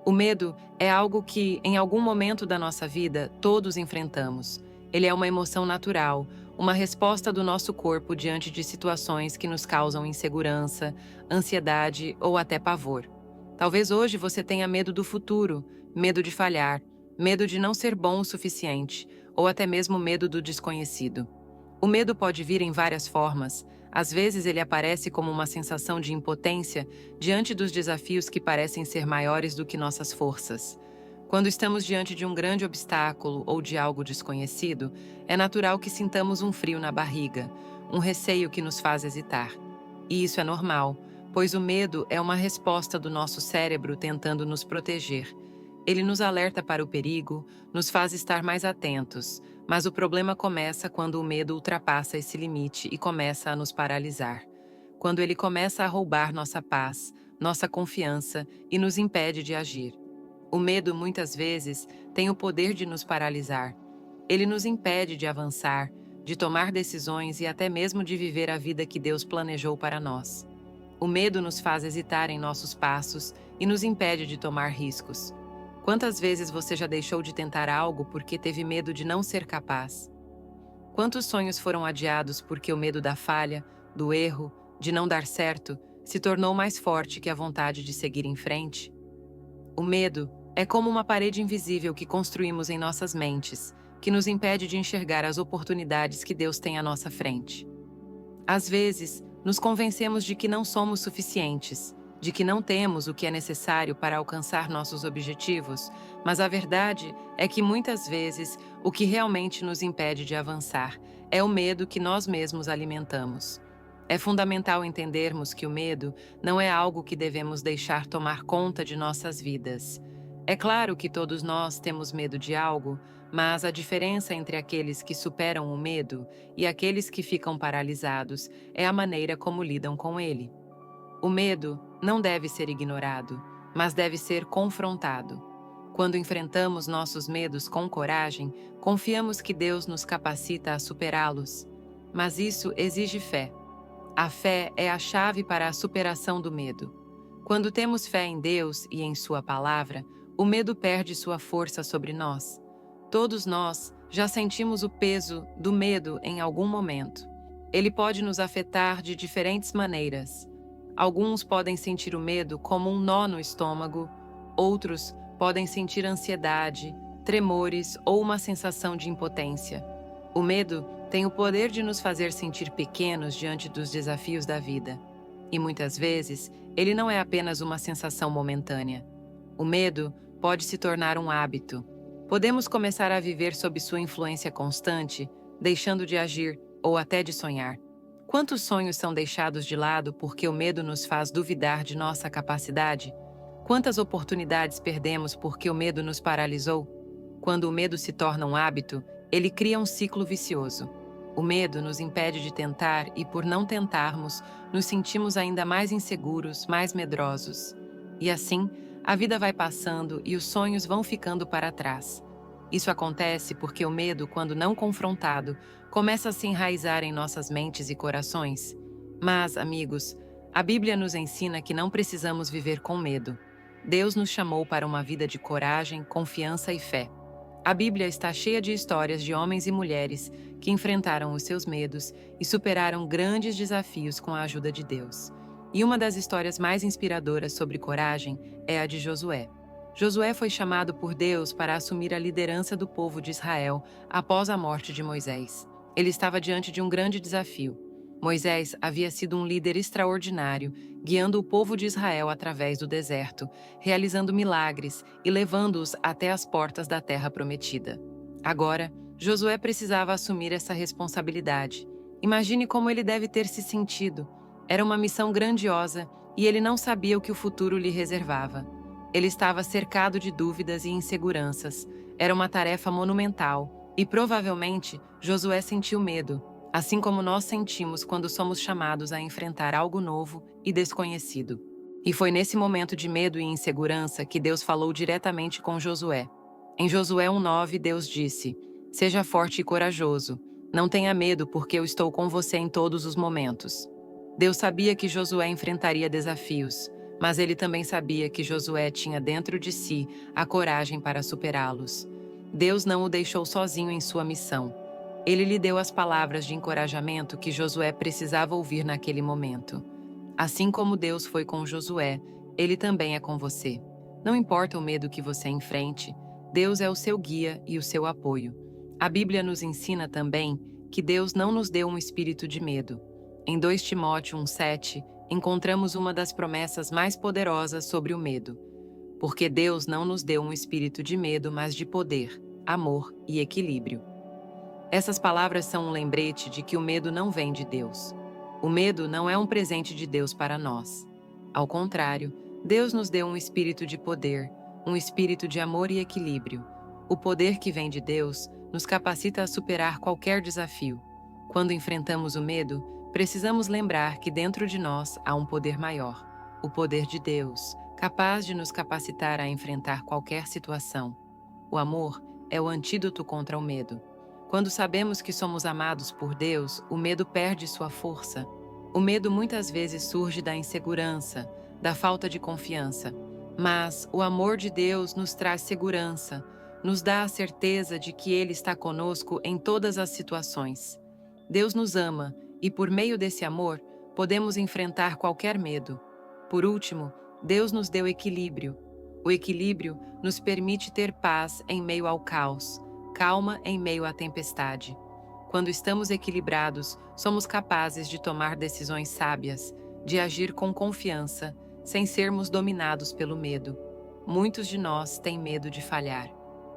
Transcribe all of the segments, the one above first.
O medo é algo que, em algum momento da nossa vida, todos enfrentamos. Ele é uma emoção natural, uma resposta do nosso corpo diante de situações que nos causam insegurança, ansiedade ou até pavor. Talvez hoje você tenha medo do futuro, medo de falhar, medo de não ser bom o suficiente, ou até mesmo medo do desconhecido. O medo pode vir em várias formas. Às vezes ele aparece como uma sensação de impotência diante dos desafios que parecem ser maiores do que nossas forças. Quando estamos diante de um grande obstáculo ou de algo desconhecido, é natural que sintamos um frio na barriga, um receio que nos faz hesitar. E isso é normal, pois o medo é uma resposta do nosso cérebro tentando nos proteger. Ele nos alerta para o perigo, nos faz estar mais atentos, mas o problema começa quando o medo ultrapassa esse limite e começa a nos paralisar. Quando ele começa a roubar nossa paz, nossa confiança e nos impede de agir. O medo, muitas vezes, tem o poder de nos paralisar. Ele nos impede de avançar, de tomar decisões e até mesmo de viver a vida que Deus planejou para nós. O medo nos faz hesitar em nossos passos e nos impede de tomar riscos. Quantas vezes você já deixou de tentar algo porque teve medo de não ser capaz? Quantos sonhos foram adiados porque o medo da falha, do erro, de não dar certo, se tornou mais forte que a vontade de seguir em frente? O medo é como uma parede invisível que construímos em nossas mentes, que nos impede de enxergar as oportunidades que Deus tem à nossa frente. Às vezes, nos convencemos de que não somos suficientes, de que não temos o que é necessário para alcançar nossos objetivos, mas a verdade é que muitas vezes o que realmente nos impede de avançar é o medo que nós mesmos alimentamos. É fundamental entendermos que o medo não é algo que devemos deixar tomar conta de nossas vidas. É claro que todos nós temos medo de algo, mas a diferença entre aqueles que superam o medo e aqueles que ficam paralisados é a maneira como lidam com ele. O medo não deve ser ignorado, mas deve ser confrontado. Quando enfrentamos nossos medos com coragem, confiamos que Deus nos capacita a superá-los. Mas isso exige fé. A fé é a chave para a superação do medo. Quando temos fé em Deus e em Sua palavra, o medo perde sua força sobre nós. Todos nós já sentimos o peso do medo em algum momento. Ele pode nos afetar de diferentes maneiras. Alguns podem sentir o medo como um nó no estômago, outros podem sentir ansiedade, tremores ou uma sensação de impotência. O medo tem o poder de nos fazer sentir pequenos diante dos desafios da vida. E muitas vezes, ele não é apenas uma sensação momentânea. O medo pode se tornar um hábito. Podemos começar a viver sob sua influência constante, deixando de agir ou até de sonhar. Quantos sonhos são deixados de lado porque o medo nos faz duvidar de nossa capacidade? Quantas oportunidades perdemos porque o medo nos paralisou? Quando o medo se torna um hábito, ele cria um ciclo vicioso. O medo nos impede de tentar e, por não tentarmos, nos sentimos ainda mais inseguros, mais medrosos. E assim, a vida vai passando e os sonhos vão ficando para trás. Isso acontece porque o medo, quando não confrontado, começa a se enraizar em nossas mentes e corações. Mas, amigos, a Bíblia nos ensina que não precisamos viver com medo. Deus nos chamou para uma vida de coragem, confiança e fé. A Bíblia está cheia de histórias de homens e mulheres que enfrentaram os seus medos e superaram grandes desafios com a ajuda de Deus. E uma das histórias mais inspiradoras sobre coragem é a de Josué. Josué foi chamado por Deus para assumir a liderança do povo de Israel após a morte de Moisés. Ele estava diante de um grande desafio. Moisés havia sido um líder extraordinário, guiando o povo de Israel através do deserto, realizando milagres e levando-os até as portas da terra prometida. Agora, Josué precisava assumir essa responsabilidade. Imagine como ele deve ter se sentido. Era uma missão grandiosa e ele não sabia o que o futuro lhe reservava. Ele estava cercado de dúvidas e inseguranças. Era uma tarefa monumental e, provavelmente, Josué sentiu medo, assim como nós sentimos quando somos chamados a enfrentar algo novo e desconhecido. E foi nesse momento de medo e insegurança que Deus falou diretamente com Josué. Em Josué 1:9, Deus disse: "Seja forte e corajoso. Não tenha medo, porque eu estou com você em todos os momentos." Deus sabia que Josué enfrentaria desafios, Mas ele também sabia que Josué tinha dentro de si a coragem para superá-los. Deus não o deixou sozinho em sua missão. Ele lhe deu as palavras de encorajamento que Josué precisava ouvir naquele momento. Assim como Deus foi com Josué, ele também é com você. Não importa o medo que você enfrente, Deus é o seu guia e o seu apoio. A Bíblia nos ensina também que Deus não nos deu um espírito de medo. Em 2 Timóteo 1,7, encontramos uma das promessas mais poderosas sobre o medo. Porque Deus não nos deu um espírito de medo, mas de poder, amor e equilíbrio. Essas palavras são um lembrete de que o medo não vem de Deus. O medo não é um presente de Deus para nós. Ao contrário, Deus nos deu um espírito de poder, um espírito de amor e equilíbrio. O poder que vem de Deus nos capacita a superar qualquer desafio. Quando enfrentamos o medo, precisamos lembrar que dentro de nós há um poder maior, o poder de Deus, capaz de nos capacitar a enfrentar qualquer situação. O amor é o antídoto contra o medo. Quando sabemos que somos amados por Deus, o medo perde sua força. O medo muitas vezes surge da insegurança, da falta de confiança. Mas o amor de Deus nos traz segurança, nos dá a certeza de que Ele está conosco em todas as situações. Deus nos ama e, por meio desse amor, podemos enfrentar qualquer medo. Por último, Deus nos deu equilíbrio. O equilíbrio nos permite ter paz em meio ao caos, calma em meio à tempestade. Quando estamos equilibrados, somos capazes de tomar decisões sábias, de agir com confiança, sem sermos dominados pelo medo. Muitos de nós têm medo de falhar.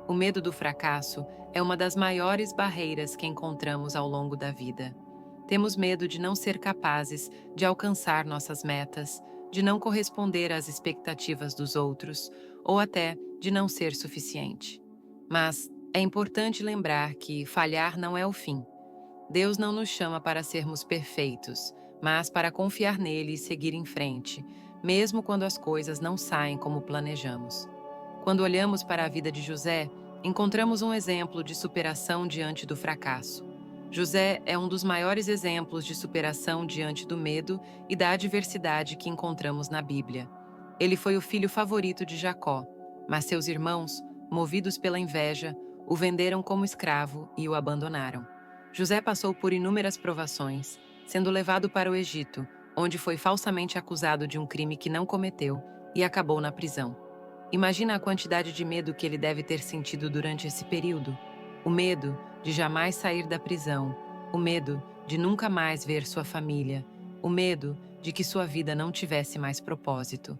O medo do fracasso é uma das maiores barreiras que encontramos ao longo da vida. Temos medo de não ser capazes de alcançar nossas metas, de não corresponder às expectativas dos outros, ou até de não ser suficiente. Mas é importante lembrar que falhar não é o fim. Deus não nos chama para sermos perfeitos, mas para confiar nele e seguir em frente, mesmo quando as coisas não saem como planejamos. Quando olhamos para a vida de José, encontramos um exemplo de superação diante do fracasso. José é um dos maiores exemplos de superação diante do medo e da adversidade que encontramos na Bíblia. Ele foi o filho favorito de Jacó, mas seus irmãos, movidos pela inveja, o venderam como escravo e o abandonaram. José passou por inúmeras provações, sendo levado para o Egito, onde foi falsamente acusado de um crime que não cometeu e acabou na prisão. Imagina a quantidade de medo que ele deve ter sentido durante esse período. O medo de jamais sair da prisão, o medo de nunca mais ver sua família, o medo de que sua vida não tivesse mais propósito.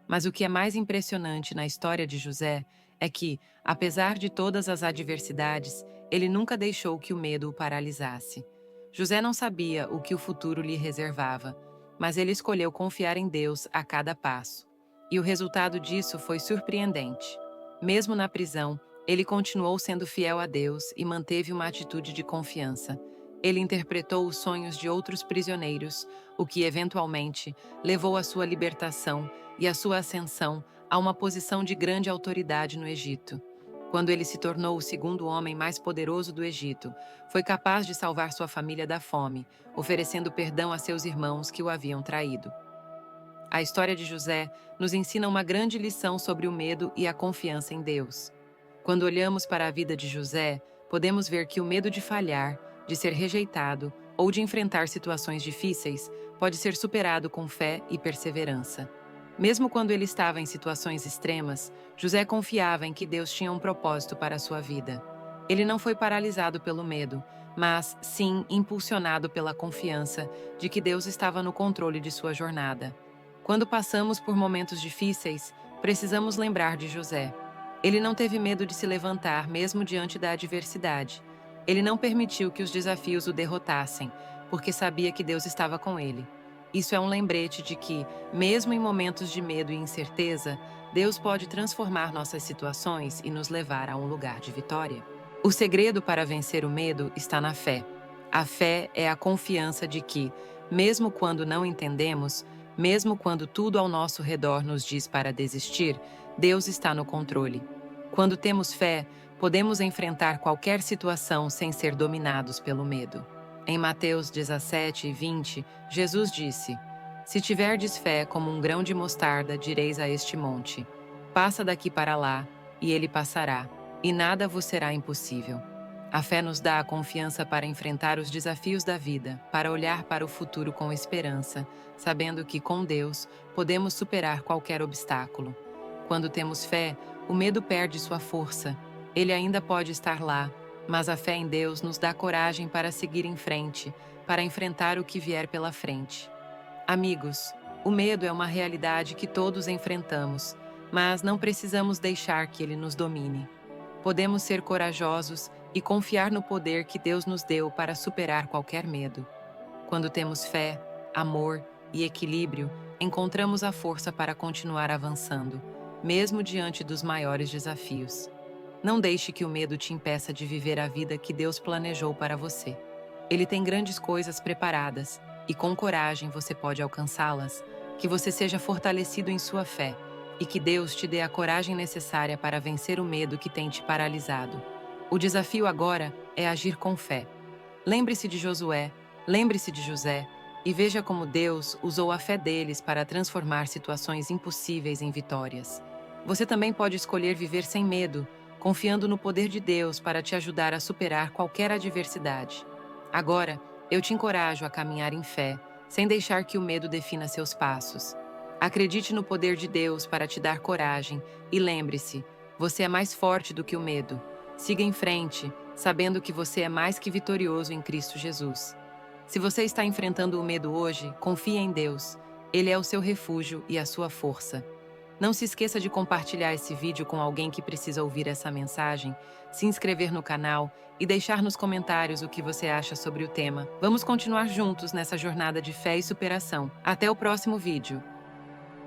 Mas o que é mais impressionante na história de José é que, apesar de todas as adversidades, ele nunca deixou que o medo o paralisasse. José não sabia o que o futuro lhe reservava, mas ele escolheu confiar em Deus a cada passo. E o resultado disso foi surpreendente. Mesmo na prisão, ele continuou sendo fiel a Deus e manteve uma atitude de confiança. Ele interpretou os sonhos de outros prisioneiros, o que eventualmente levou à sua libertação e à sua ascensão a uma posição de grande autoridade no Egito. Quando ele se tornou o segundo homem mais poderoso do Egito, foi capaz de salvar sua família da fome, oferecendo perdão a seus irmãos que o haviam traído. A história de José nos ensina uma grande lição sobre o medo e a confiança em Deus. Quando olhamos para a vida de José, podemos ver que o medo de falhar, de ser rejeitado ou de enfrentar situações difíceis pode ser superado com fé e perseverança. Mesmo quando ele estava em situações extremas, José confiava em que Deus tinha um propósito para a sua vida. Ele não foi paralisado pelo medo, mas sim impulsionado pela confiança de que Deus estava no controle de sua jornada. Quando passamos por momentos difíceis, precisamos lembrar de José. Ele não teve medo de se levantar mesmo diante da adversidade. Ele não permitiu que os desafios o derrotassem, porque sabia que Deus estava com ele. Isso é um lembrete de que, mesmo em momentos de medo e incerteza, Deus pode transformar nossas situações e nos levar a um lugar de vitória. O segredo para vencer o medo está na fé. A fé é a confiança de que, mesmo quando não entendemos, mesmo quando tudo ao nosso redor nos diz para desistir, Deus está no controle. Quando temos fé, podemos enfrentar qualquer situação sem ser dominados pelo medo. Em Mateus 17:20, Jesus disse: Se tiverdes fé como um grão de mostarda, direis a este monte: passa daqui para lá, e ele passará, e nada vos será impossível. A fé nos dá a confiança para enfrentar os desafios da vida, para olhar para o futuro com esperança, sabendo que, com Deus, podemos superar qualquer obstáculo. Quando temos fé, o medo perde sua força. Ele ainda pode estar lá, mas a fé em Deus nos dá coragem para seguir em frente, para enfrentar o que vier pela frente. Amigos, o medo é uma realidade que todos enfrentamos, mas não precisamos deixar que ele nos domine. Podemos ser corajosos e confiar no poder que Deus nos deu para superar qualquer medo. Quando temos fé, amor e equilíbrio, encontramos a força para continuar avançando, mesmo diante dos maiores desafios. Não deixe que o medo te impeça de viver a vida que Deus planejou para você. Ele tem grandes coisas preparadas e, com coragem, você pode alcançá-las. Que você seja fortalecido em sua fé e que Deus te dê a coragem necessária para vencer o medo que tem te paralisado. O desafio agora é agir com fé. Lembre-se de Josué, lembre-se de José e veja como Deus usou a fé deles para transformar situações impossíveis em vitórias. Você também pode escolher viver sem medo, confiando no poder de Deus para te ajudar a superar qualquer adversidade. Agora, eu te encorajo a caminhar em fé, sem deixar que o medo defina seus passos. Acredite no poder de Deus para te dar coragem e lembre-se, você é mais forte do que o medo. Siga em frente, sabendo que você é mais que vitorioso em Cristo Jesus. Se você está enfrentando o medo hoje, confie em Deus. Ele é o seu refúgio e a sua força. Não se esqueça de compartilhar esse vídeo com alguém que precisa ouvir essa mensagem, se inscrever no canal e deixar nos comentários o que você acha sobre o tema. Vamos continuar juntos nessa jornada de fé e superação. Até o próximo vídeo.